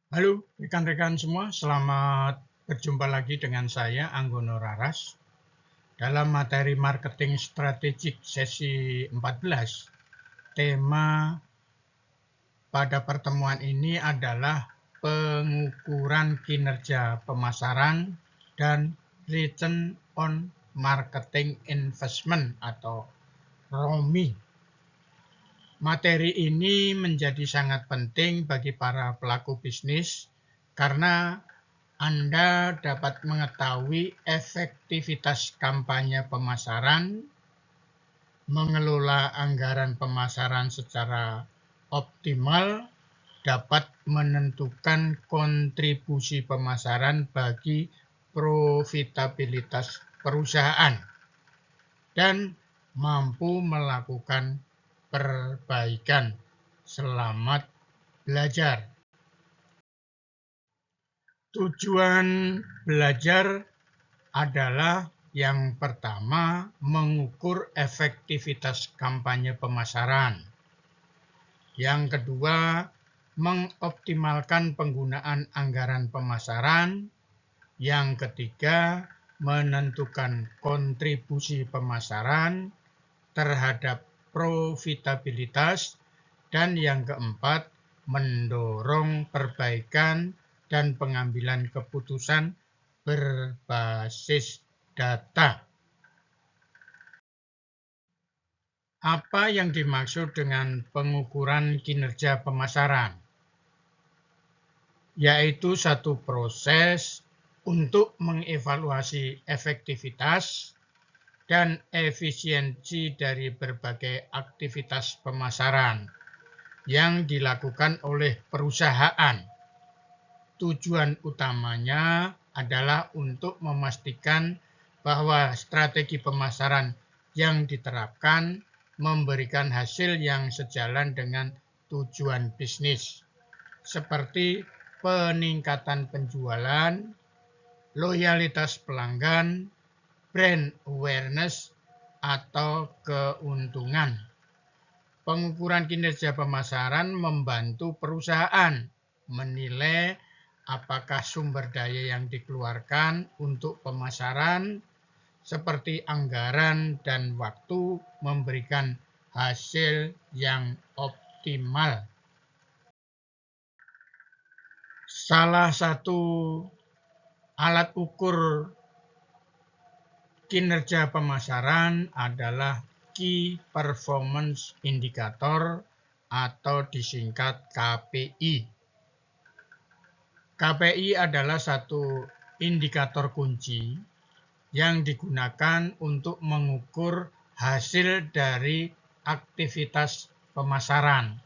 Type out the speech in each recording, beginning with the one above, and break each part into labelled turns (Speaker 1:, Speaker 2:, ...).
Speaker 1: Halo rekan-rekan semua, selamat berjumpa lagi dengan saya Anggono Raras dalam materi marketing strategik sesi 14. Tema pada pertemuan ini adalah pengukuran kinerja pemasaran dan return on marketing investment atau ROMI. Materi ini menjadi sangat penting bagi para pelaku bisnis karena Anda dapat mengetahui efektivitas kampanye pemasaran, mengelola anggaran pemasaran secara optimal, dapat menentukan kontribusi pemasaran bagi profitabilitas perusahaan, dan mampu melakukan perbaikan. Selamat belajar. Tujuan belajar adalah yang pertama, mengukur efektivitas kampanye pemasaran. Yang kedua, mengoptimalkan penggunaan anggaran pemasaran. Yang ketiga, menentukan kontribusi pemasaran terhadap profitabilitas. Dan yang keempat, mendorong perbaikan dan pengambilan keputusan berbasis data. Apa yang dimaksud dengan pengukuran kinerja pemasaran? Yaitu satu proses untuk mengevaluasi efektivitas dan efisiensi dari berbagai aktivitas pemasaran yang dilakukan oleh perusahaan. Tujuan utamanya adalah untuk memastikan bahwa strategi pemasaran yang diterapkan memberikan hasil yang sejalan dengan tujuan bisnis, seperti peningkatan penjualan, loyalitas pelanggan, brand awareness, atau keuntungan. Pengukuran kinerja pemasaran membantu perusahaan menilai apakah sumber daya yang dikeluarkan untuk pemasaran, seperti anggaran dan waktu, memberikan hasil yang optimal. Salah satu alat ukur kinerja pemasaran adalah Key Performance Indicator atau disingkat KPI. KPI adalah satu indikator kunci yang digunakan untuk mengukur hasil dari aktivitas pemasaran.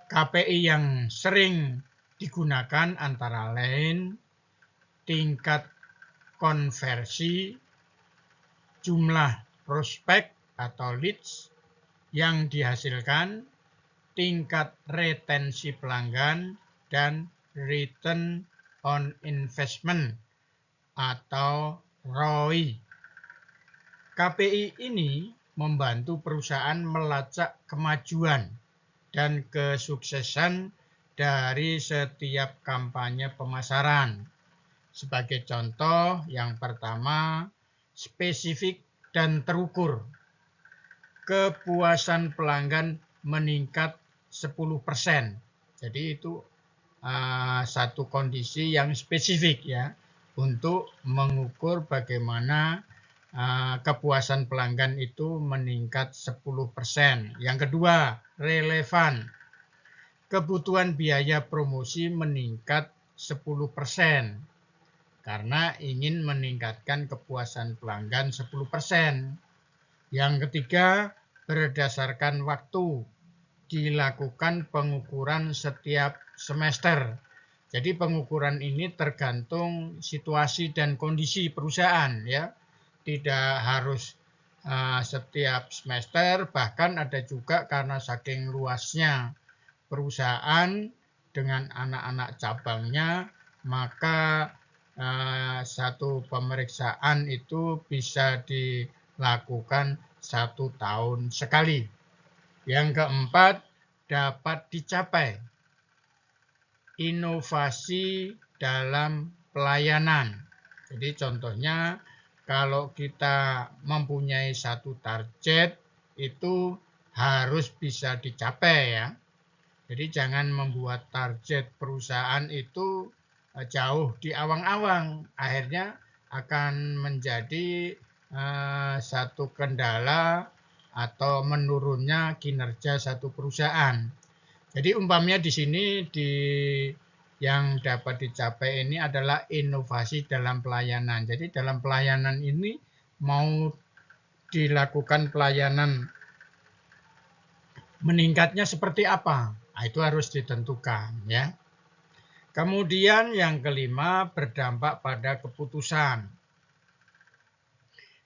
Speaker 1: KPI yang sering digunakan antara lain tingkat konversi, jumlah prospek atau leads yang dihasilkan, tingkat retensi pelanggan, dan return on investment atau ROI. KPI ini membantu perusahaan melacak kemajuan dan kesuksesan dari setiap kampanye pemasaran. Sebagai contoh, yang pertama, spesifik dan terukur. Kepuasan pelanggan meningkat 10%. Jadi itu satu kondisi yang spesifik ya, untuk mengukur bagaimana kepuasan pelanggan itu meningkat 10%. Yang kedua, relevan. Kebutuhan biaya promosi meningkat 10%. Karena ingin meningkatkan kepuasan pelanggan 10%. Yang ketiga, berdasarkan waktu, dilakukan pengukuran setiap semester. Jadi pengukuran ini tergantung situasi dan kondisi perusahaan ya. Tidak harus setiap semester, bahkan ada juga karena saking luasnya perusahaan dengan anak-anak cabangnya, maka satu pemeriksaan itu bisa dilakukan 1 tahun sekali. Yang keempat, dapat dicapai. inovasi dalam pelayanan. Jadi contohnya kalau kita mempunyai satu target itu harus bisa dicapai ya. Jadi jangan membuat target perusahaan itu jauh di awang-awang. Akhirnya akan menjadi satu kendala atau menurunnya kinerja satu perusahaan. Jadi umpamanya di sini yang dapat dicapai ini adalah inovasi dalam pelayanan. Jadi dalam pelayanan ini mau dilakukan pelayanan meningkatnya seperti apa? Nah, itu harus ditentukan ya. Kemudian yang kelima berdampak pada keputusan.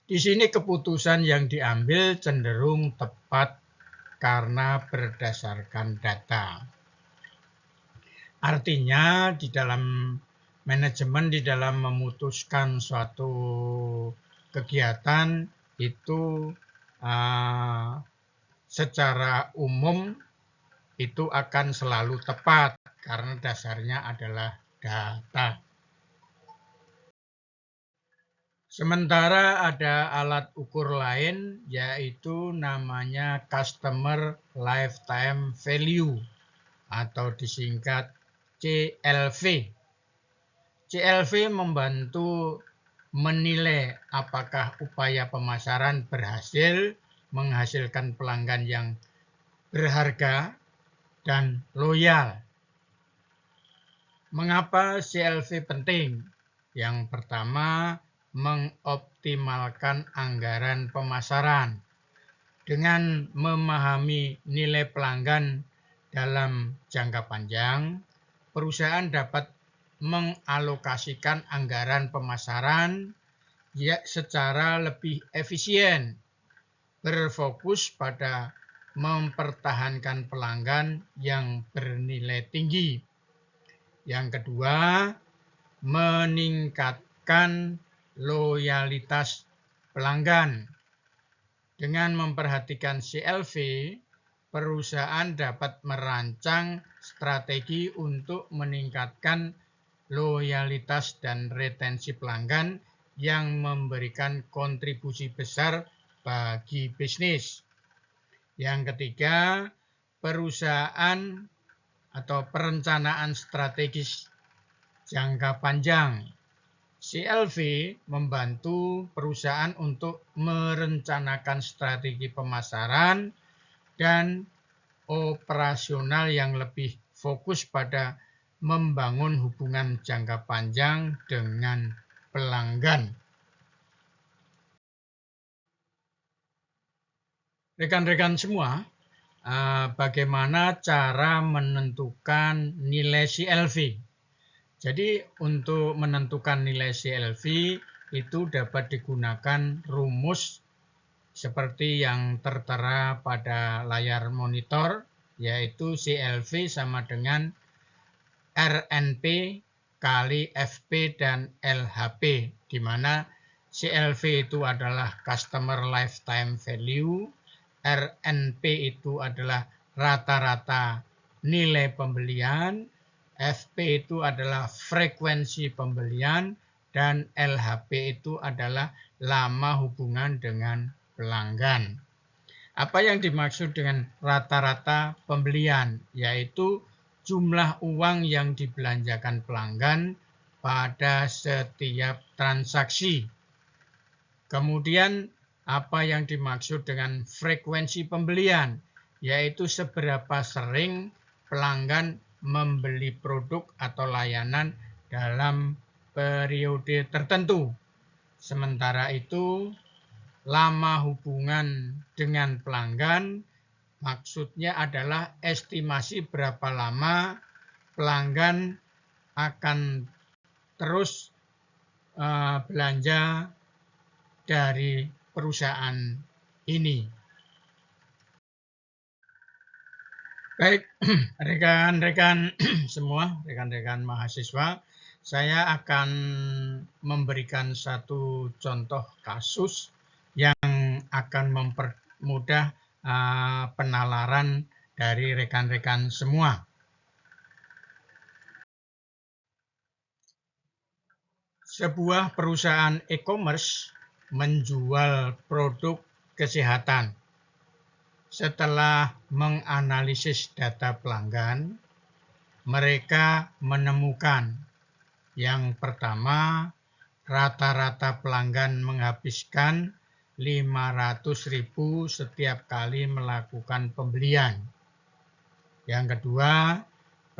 Speaker 1: Di sini keputusan yang diambil cenderung tepat karena berdasarkan data. Artinya di dalam manajemen, di dalam memutuskan suatu kegiatan itu secara umum itu akan selalu tepat karena dasarnya adalah data. Sementara ada alat ukur lain yaitu namanya Customer Lifetime Value atau disingkat CLV. CLV membantu menilai apakah upaya pemasaran berhasil menghasilkan pelanggan yang berharga dan loyal. Mengapa CLV penting? Yang pertama, mengoptimalkan anggaran pemasaran. Dengan memahami nilai pelanggan dalam jangka panjang, perusahaan dapat mengalokasikan anggaran pemasaran secara lebih efisien, berfokus pada mempertahankan pelanggan yang bernilai tinggi. Yang kedua, meningkatkan loyalitas pelanggan. Dengan memperhatikan CLV, perusahaan dapat merancang strategi untuk meningkatkan loyalitas dan retensi pelanggan yang memberikan kontribusi besar bagi bisnis. Yang ketiga, perusahaan atau perencanaan strategis jangka panjang. CLV membantu perusahaan untuk merencanakan strategi pemasaran dan operasional yang lebih fokus pada membangun hubungan jangka panjang dengan pelanggan. Rekan-rekan semua, bagaimana cara menentukan nilai CLV? Jadi untuk menentukan nilai CLV itu dapat digunakan rumus seperti yang tertera pada layar monitor, yaitu CLV sama dengan RNP kali FP dan LHP, di mana CLV itu adalah Customer Lifetime Value, RNP itu adalah rata-rata nilai pembelian, FP itu adalah frekuensi pembelian, dan LHP itu adalah lama hubungan dengan pelanggan. Apa yang dimaksud dengan rata-rata pembelian? Yaitu jumlah uang yang dibelanjakan pelanggan pada setiap transaksi. Kemudian apa yang dimaksud dengan frekuensi pembelian? Yaitu seberapa sering pelanggan membeli produk atau layanan dalam periode tertentu. Sementara itu, lama hubungan dengan pelanggan maksudnya adalah estimasi berapa lama pelanggan akan terus belanja dari perusahaan ini. Baik, rekan-rekan semua, rekan-rekan mahasiswa, saya akan memberikan satu contoh kasus yang akan mempermudah penalaran dari rekan-rekan semua. Sebuah perusahaan e-commerce menjual produk kesehatan. Setelah menganalisis data pelanggan, mereka menemukan yang pertama, rata-rata pelanggan menghabiskan 500.000 setiap kali melakukan pembelian. Yang kedua,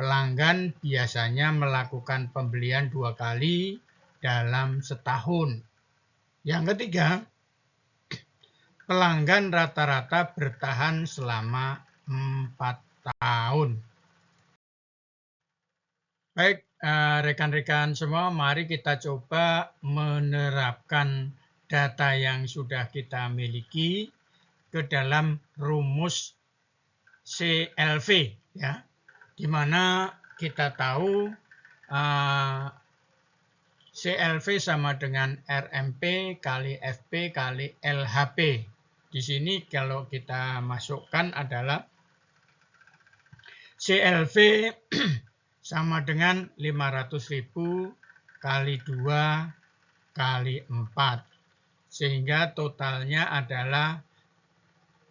Speaker 1: pelanggan biasanya melakukan pembelian 2 kali dalam setahun. Yang ketiga, pelanggan rata-rata bertahan selama 4 tahun. Baik, rekan-rekan semua, mari kita coba menerapkan data yang sudah kita miliki ke dalam rumus CLV, ya, di mana kita tahu CLV sama dengan RMP kali FP kali LHP. Di sini kalau kita masukkan adalah CLV sama dengan 500.000 kali 2 kali 4. Sehingga totalnya adalah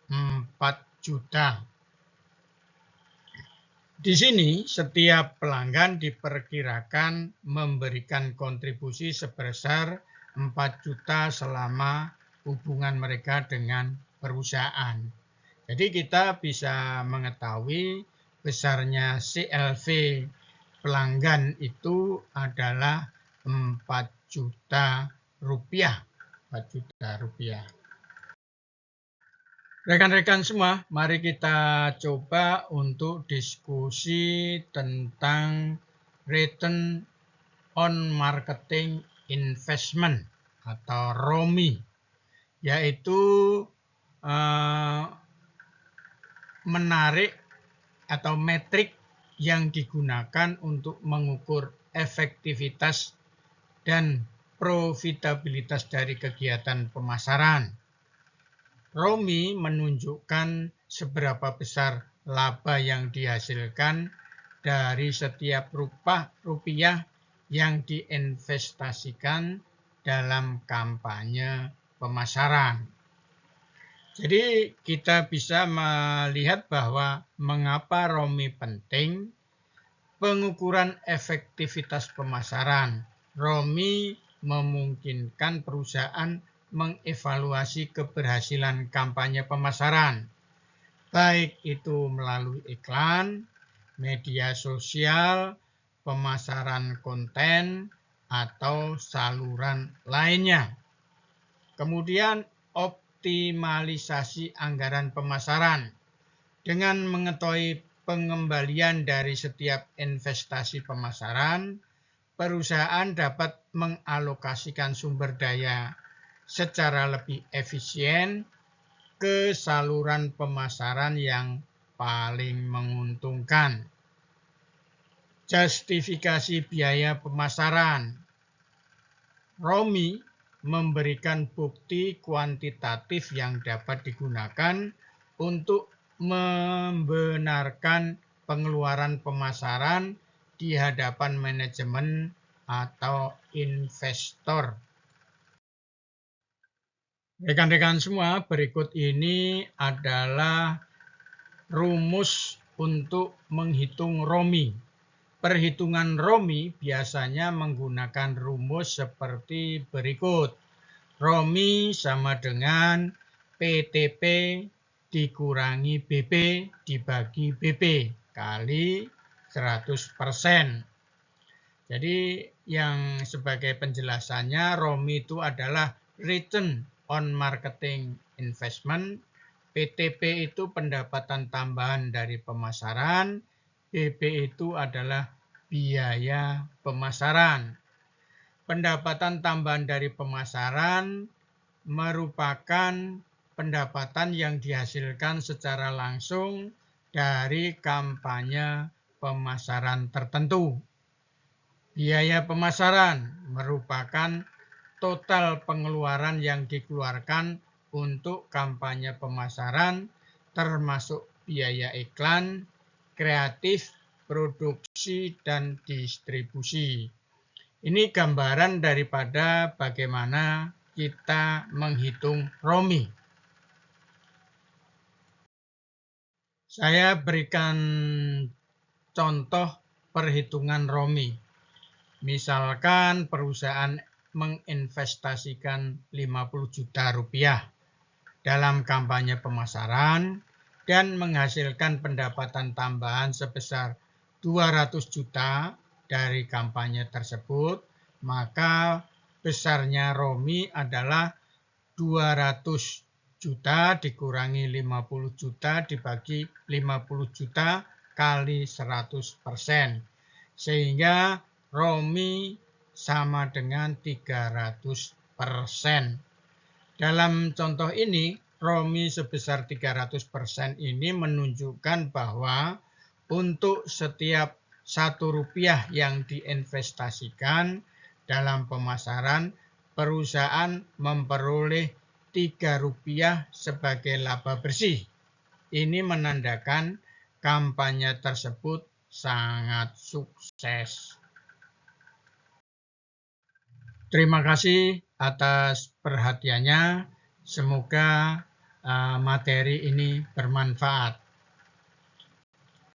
Speaker 1: 4 juta. Di sini setiap pelanggan diperkirakan memberikan kontribusi sebesar 4 juta selama hubungan mereka dengan perusahaan. Jadi kita bisa mengetahui besarnya CLV pelanggan itu adalah 4 juta rupiah. 4 juta rupiah. Rekan-rekan semua, mari kita coba untuk diskusi tentang Return on Marketing Investment atau ROMI, yaitu menarik atau metrik yang digunakan untuk mengukur efektivitas dan profitabilitas dari kegiatan pemasaran. ROMI menunjukkan seberapa besar laba yang dihasilkan dari setiap rupiah yang diinvestasikan dalam kampanye pemasaran. Jadi kita bisa melihat bahwa mengapa ROMI penting. Pengukuran efektivitas pemasaran. ROMI memungkinkan perusahaan mengevaluasi keberhasilan kampanye pemasaran, baik itu melalui iklan, media sosial, pemasaran konten, atau saluran lainnya. Kemudian optimalisasi anggaran pemasaran. Dengan mengetahui pengembalian dari setiap investasi pemasaran, perusahaan dapat mengalokasikan sumber daya secara lebih efisien ke saluran pemasaran yang paling menguntungkan. Justifikasi biaya pemasaran. ROMI memberikan bukti kuantitatif yang dapat digunakan untuk membenarkan pengeluaran pemasaran di hadapan manajemen atau investor. Rekan-rekan semua, berikut ini adalah rumus untuk menghitung ROMI. Perhitungan ROMI biasanya menggunakan rumus seperti berikut. ROMI sama dengan PTP dikurangi BP dibagi BP kali 100%. Jadi yang sebagai penjelasannya, ROMI itu adalah Return on Marketing Investment. PTP itu pendapatan tambahan dari pemasaran. BP itu adalah biaya pemasaran. Pendapatan tambahan dari pemasaran merupakan pendapatan yang dihasilkan secara langsung dari kampanye pemasaran tertentu. Biaya pemasaran merupakan total pengeluaran yang dikeluarkan untuk kampanye pemasaran, termasuk biaya iklan, kreatif, produksi, dan distribusi. Ini gambaran daripada bagaimana kita menghitung ROMI. Saya berikan contoh perhitungan ROMI. Misalkan perusahaan menginvestasikan 50 juta rupiah dalam kampanye pemasaran dan menghasilkan pendapatan tambahan sebesar 200 juta dari kampanye tersebut, maka besarnya ROMI adalah 200 juta dikurangi 50 juta dibagi 50 juta kali 100%. Sehingga ROMI sama dengan 300%. Dalam contoh ini, ROMI sebesar 300% ini menunjukkan bahwa untuk setiap 1 rupiah yang diinvestasikan dalam pemasaran, perusahaan memperoleh 3 rupiah sebagai laba bersih. Ini menandakan kampanye tersebut sangat sukses. Terima kasih atas perhatiannya. Semoga materi ini bermanfaat.